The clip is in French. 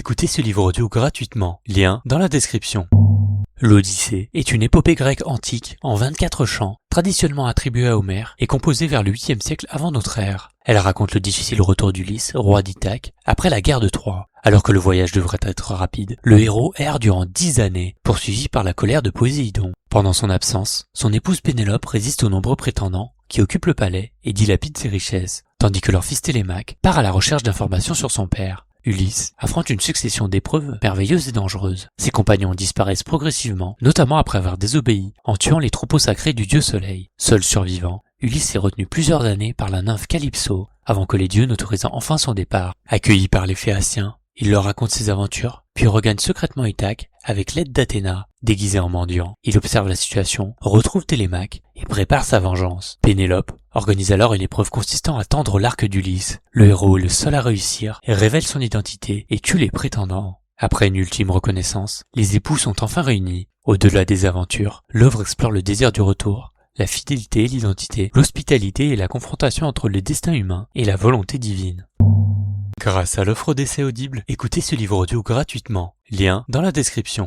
Écoutez ce livre audio gratuitement, lien dans la description. L'Odyssée est une épopée grecque antique en 24 chants, traditionnellement attribuée à Homère et composée vers le 8e siècle avant notre ère. Elle raconte le difficile retour d'Ulysse, roi d'Ithaque, après la guerre de Troie. Alors que le voyage devrait être rapide, le héros erre durant 10 années, poursuivi par la colère de Poséidon. Pendant son absence, son épouse Pénélope résiste aux nombreux prétendants qui occupent le palais et dilapident ses richesses, tandis que leur fils Télémaque part à la recherche d'informations sur son père. Ulysse affronte une succession d'épreuves merveilleuses et dangereuses. Ses compagnons disparaissent progressivement, notamment après avoir désobéi, en tuant les troupeaux sacrés du dieu Soleil. Seul survivant, Ulysse est retenu plusieurs années par la nymphe Calypso, avant que les dieux n'autorisent enfin son départ. Accueilli par les Phéaciens, il leur raconte ses aventures, puis regagne secrètement Ithaque avec l'aide d'Athéna, déguisée en mendiant. Il observe la situation, retrouve Télémaque et prépare sa vengeance. Pénélope organise alors une épreuve consistant à tendre l'arc d'Ulysse. Le héros est le seul à réussir et révèle son identité et tue les prétendants. Après une ultime reconnaissance, les époux sont enfin réunis. Au-delà des aventures, l'œuvre explore le désir du retour, la fidélité et l'identité, l'hospitalité et la confrontation entre le destin humain et la volonté divine. Grâce à l'offre d'essai audible, écoutez ce livre audio gratuitement. Lien dans la description.